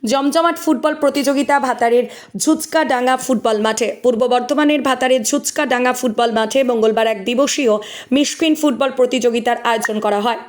জমজমাট ফুটবল প্রতিযোগিতা ভাতারের ঝুচকাডাঙ্গা ফুটবল মাঠে। পূর্ব বর্ধমানের ভাতারের ঝুচকাডাঙ্গা ফুটবল মাঠে মঙ্গলবার এক দিবসীয় মিশফিন ফুটবল প্রতিযোগিতার আয়োজন করা হয়।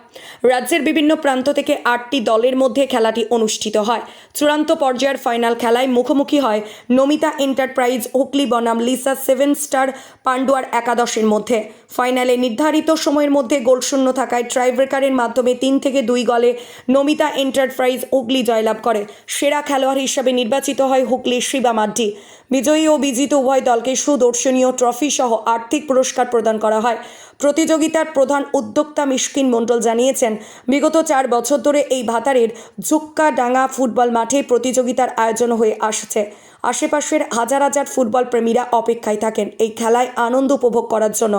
রাজ্যের বিভিন্ন প্রান্ত থেকে 8টি দলের মধ্যে খেলাটি অনুষ্ঠিত হয়। চূড়ান্ত পর্যায়ের ফাইনাল খেলায় মুখোমুখি হয় নমিতা এন্টারপ্রাইজ হুগলি বনাম লিসা 7 স্টার পান্ডুয়ার একাদশের মধ্যে। ফাইনালে নির্ধারিত সময়ের মধ্যে গোলশূন্য থাকায় ট্রাইব্রেকারের মাধ্যমে 3 থেকে 2 গোলে নমিতা এন্টারপ্রাইজ হুগলি জয়লাভ করে। সেরা খেলোয়াড় হিসেবে নির্বাচিত হয় হুগলির শিবা মাড্ডি। বিজয়ী ও বিজিত উভয় দলকে সুদর্শনীয় ট্রফি সহ আর্থিক পুরস্কার প্রদান করা হয়। প্রতিযোগিতার প্রধান উদ্যোক্তা মিশকিন মণ্ডল জানিয়েছেন, বিগত 4 বছর ধরে এই ভাতারের ঝুচকাডাঙ্গা ফুটবল মাঠে প্রতিযোগিতার আয়োজন হয়ে আসছে। আশেপাশের হাজার হাজার ফুটবল প্রেমীরা অপেক্ষায় থাকেন এই খেলায় আনন্দ উপভোগ করার জন্য।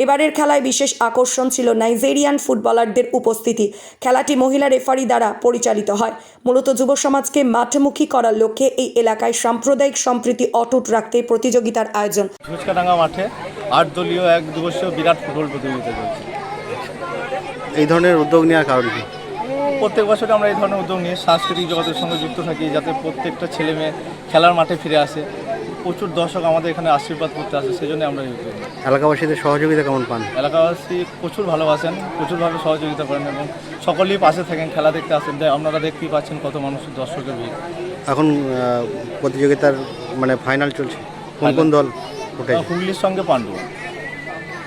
এবারের খেলায় বিশেষ আকর্ষণ ছিল নাইজেরিয়ান ফুটবলারদের উপস্থিতি। খেলাটি মহিলা রেফারি দ্বারা পরিচালিত হয়। মূলত যুব সমাজকে মাঠমুখী করার লক্ষ্যে এই এলাকায় সাম্প্রদায়িক সম্প্রীতি অটুট রাখতে প্রতিযোগিতার আয়োজন। ঝুচকাডাঙ্গা মাঠে 8 দলীয় এক দিবসীয় বিরাট ফুটবল প্রতিযোগিতা চলছে। এই ধরনের উদ্যোগ নেওয়ার কারণ কি? প্রত্যেক বছর আমরা এই ধরনের উদ্যোগ নিয়ে সাংস্কৃতিক জগতের সঙ্গে যুক্ত থাকি, যাতে প্রত্যেকটা ছেলে মেয়ে খেলার মাঠে ফিরে আসে। প্রচুর দর্শক আমাদের এখানে আশীর্বাদ করতে আসে, সেই জন্য আমরা এই উদ্যোগ নিই। এলাকাবাসীদের সহযোগিতা কেমন পান? এলাকাবাসী প্রচুর ভালোবাসেন, প্রচুরভাবে সহযোগিতা করেন এবং সকলেই পাশে থাকেন, খেলা দেখতে আসেন। আপনারা দেখতেই পাচ্ছেন কত মানুষের দর্শকের ভিড়। এখন প্রতিযোগিতার ফাইনাল চলছে, কোন কোন দল উঠে? হুগলির সঙ্গে পান্ডুয়া।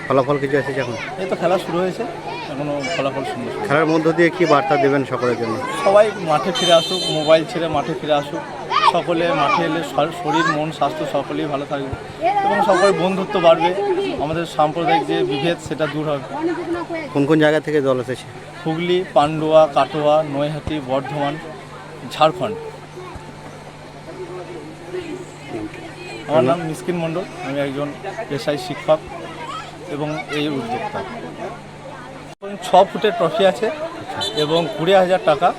ফলাফল কিছু এসেছে এখন? এই তো খেলা শুরু হয়েছে, এখনও ফলাফল সুন্দর। খেলার মধ্য দিয়ে কি বার্তা দেবেন সকলের জন্য? সবাই মাঠে ফিরে আসুক, মোবাইল ছেড়ে মাঠে ফিরে আসুক। সকলে মাঠে এলে শরীর মন স্বাস্থ্য সকলেই ভালো থাকবে এবং সকলের বন্ধুত্ব বাড়বে। আমাদের সাম্প্রদায়িক যে বিভেদ সেটা দূর হবে। কোন কোন জায়গা থেকে দল এসেছে? হুগলি, পান্ডুয়া, কাটোয়া, নৈহাটি, বর্ধমান, ঝাড়খণ্ড। আমার নাম মিশকিন মণ্ডল, আমি একজন পেশায় শিক্ষক এবং এই উদ্যোক্তা। 6 ফুটের ট্রফি আছে এবং 20,000 টাকা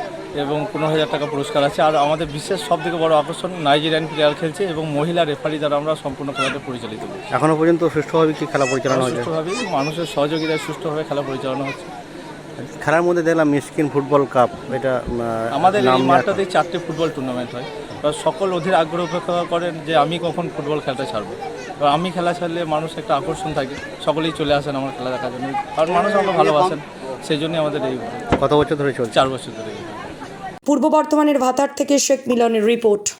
এবং 15,000 টাকা পুরস্কার আছে। আর আমাদের বিশেষ সবথেকে বড় আকর্ষণ নাইজেরিয়ান প্লেয়ার খেলছে এবং মহিলা রেফারি দ্বারা আমরা সম্পূর্ণ খেলাটা পরিচালিত করছি। এখনও পর্যন্ত সুষ্ঠুভাবে কি খেলা পরিচালনা হচ্ছে? সুষ্ঠুভাবেই মানুষের সহযোগিতায় সুষ্ঠুভাবে খেলা পরিচালনা হচ্ছে। খেলার মধ্যে দেখলাম মিশকিন ফুটবল কাপ, এটা আমাদের এই মাঠটাতে 4টে ফুটবল টুর্নামেন্ট হয়। সকল অধীর আগ্রহ উপেক্ষা করেন যে আমি কখন ফুটবল খেলাটা ছাড়বো। এবার আমি খেলা ছাড়লে মানুষ একটা আকর্ষণ থাকে, সকলেই চলে আসেন আমার খেলা দেখার জন্য। কারণ মানুষ আমরা ভালোবাসেন, সেই জন্যই আমাদের এই। কত বছর ধরে চলছে? 4 বছর ধরে। পূর্ব বর্ধমানের ভাতার থেকে শেখ মিলনের রিপোর্ট।